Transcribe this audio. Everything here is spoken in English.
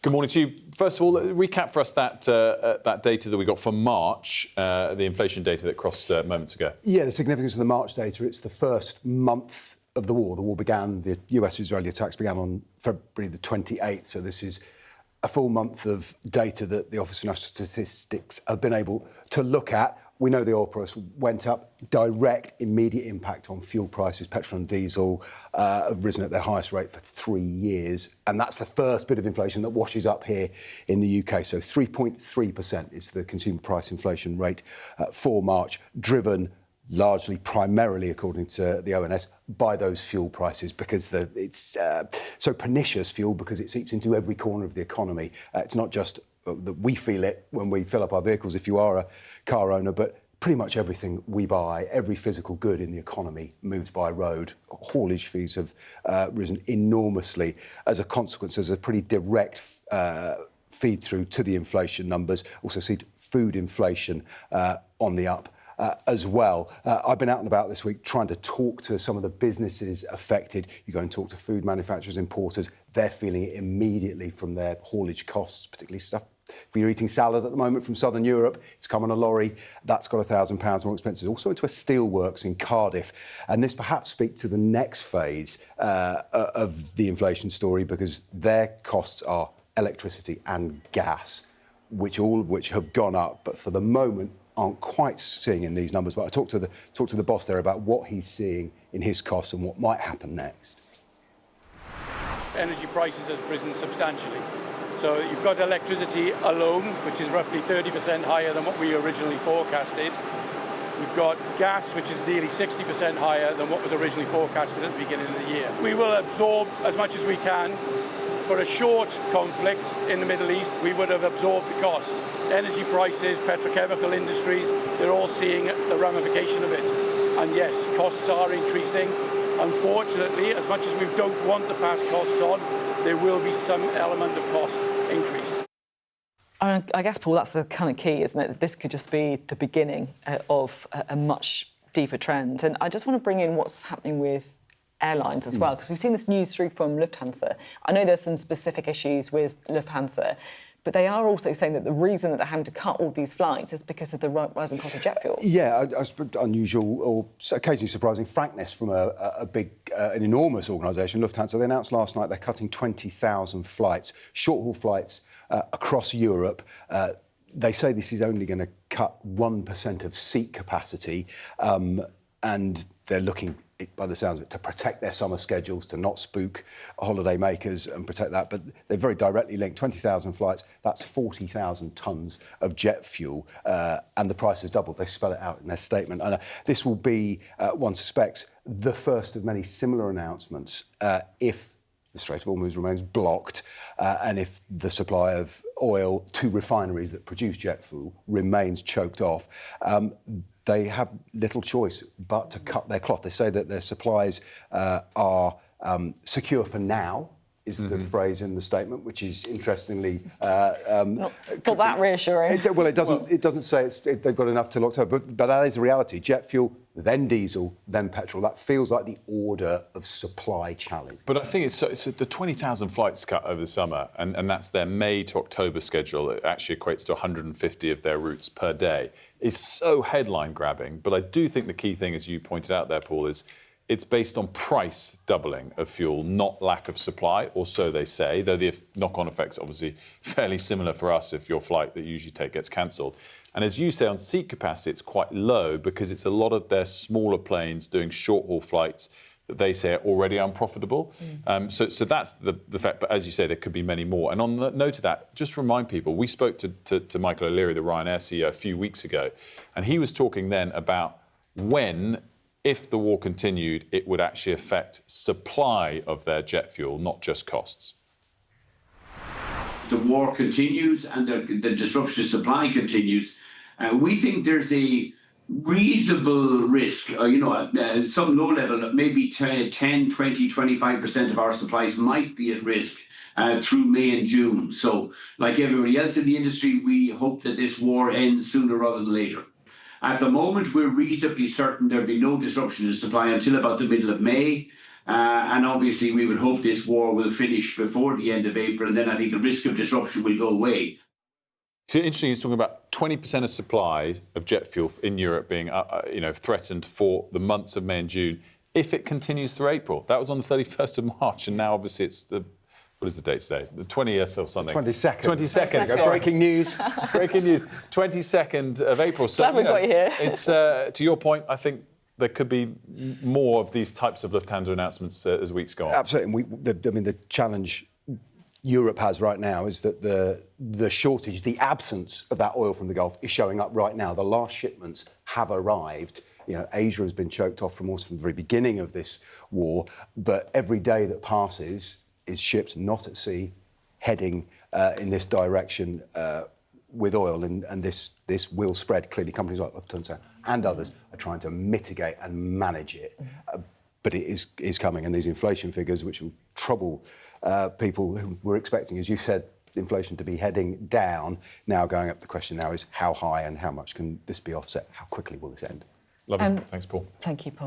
Good morning to you. First of all, recap for us that data that we got for March, the inflation data that crossed moments ago. Yeah, the significance of the March data, it's the first month of the war. The war began, the US-Israeli attacks began on February the 28th, so this is a full month of data that the Office for National Statistics have been able to look at. We know the oil price went up, direct, immediate impact on fuel prices. Petrol and diesel have risen at their highest rate for 3 years. And that's the first bit of inflation that washes up here in the UK. So 3.3% is the consumer price inflation rate for March, driven largely, primarily, according to the ONS, by those fuel prices, because it's so pernicious fuel because it seeps into every corner of the economy. It's not just that we feel it when we fill up our vehicles, if you are a car owner, but pretty much everything we buy, every physical good in the economy moves by road. Haulage fees have risen enormously as a consequence. There's a pretty direct feed through to the inflation numbers. Also see food inflation on the up. As well. I've been out and about this week trying to talk to some of the businesses affected. You go and talk to food manufacturers, importers. They're feeling it immediately from their haulage costs, particularly stuff. If you're eating salad at the moment from Southern Europe, it's come on a lorry. That's got £1,000 more expensive. Also into a steelworks in Cardiff. And this perhaps speaks to the next phase of the inflation story, because their costs are electricity and gas, all of which have gone up. But for the moment, aren't quite seeing in these numbers, but I talked to the boss there about what he's seeing in his costs and what might happen next. Energy prices have risen substantially. So you've got electricity alone, which is roughly 30% higher than what we originally forecasted. We've got gas, which is nearly 60% higher than what was originally forecasted at the beginning of the year. We will absorb as much as we can. For a short conflict in the Middle East, we would have absorbed the cost. Energy prices, petrochemical industries, they're all seeing the ramification of it. And yes, costs are increasing. Unfortunately, as much as we don't want to pass costs on, there will be some element of cost increase. I guess, Paul, that's the kind of key, isn't it? This could just be the beginning of a much deeper trend. And I just want to bring in what's happening with airlines as well, because we've seen this news through from Lufthansa. I know there's some specific issues with Lufthansa, but they are also saying that the reason that they're having to cut all these flights is because of the rising cost of jet fuel. Yeah, unusual or occasionally surprising frankness from an enormous organisation, Lufthansa. They announced last night they're cutting 20,000 flights, short-haul flights across Europe. They say this is only going to cut 1% of seat capacity, and they're looking, by the sounds of it, to protect their summer schedules, to not spook holiday makers and protect that. But they're very directly linked. 20,000 flights, that's 40,000 tonnes of jet fuel, and the price has doubled. They spell it out in their statement. And this will be, one suspects, the first of many similar announcements if the Strait of Hormuz remains blocked, and if the supply of oil to refineries that produce jet fuel remains choked off. They have little choice but to cut their cloth. They say that their supplies are secure for now, is the phrase in the statement, which is interestingly not that reassuring. It doesn't say if they've got enough till October, but that is a reality. Jet fuel, then diesel, then petrol. That feels like the order of supply challenge. But I think it's the 20,000 flights cut over the summer, and that's their May to October schedule. It actually equates to 150 of their routes per day. It's so headline grabbing, but I do think the key thing, as you pointed out there, Paul, is it's based on price doubling of fuel, not lack of supply, or so they say, though the knock-on effects obviously fairly similar for us if your flight that you usually take gets cancelled. And as you say, on seat capacity, it's quite low because it's a lot of their smaller planes doing short-haul flights that they say are already unprofitable. So that's the fact. But as you say, there could be many more. And on the note of that, just remind people, we spoke to Michael O'Leary, the Ryanair CEO, a few weeks ago, and he was talking then about when, if the war continued, it would actually affect supply of their jet fuel, not just costs. The war continues and the disruption to supply continues. We think there's a reasonable risk, at some low level, maybe 10, 20, 25% of our supplies might be at risk through May and June. So, like everybody else in the industry, we hope that this war ends sooner rather than later. At the moment, we're reasonably certain there'll be no disruption in supply until about the middle of May. And obviously, we would hope this war will finish before the end of April, and then I think the risk of disruption will go away. So interesting, he's talking about 20% of supply of jet fuel in Europe being, threatened for the months of May and June if it continues through April. That was on the 31st of March, and now obviously it's what is the date today? The 20th or something? 22nd. 22nd. Sorry. Breaking news. Breaking news. 22nd of April. So, Glad we've got you here. It's, to your point, I think there could be more of these types of Lufthansa announcements as weeks go on. Absolutely. And the challenge Europe has right now is that the shortage, the absence of that oil from the Gulf is showing up right now. The last shipments have arrived. Asia has been choked off from the very beginning of this war, but every day that passes is ships not at sea heading in this direction with oil, and this will spread. Clearly, companies like Lufthansa and others are trying to mitigate and manage it. But it is coming, and these inflation figures, which will trouble people who were expecting, as you said, inflation to be heading down, now going up. The question now is how high and how much can this be offset? How quickly will this end? Lovely. Thanks, Paul. Thank you, Paul.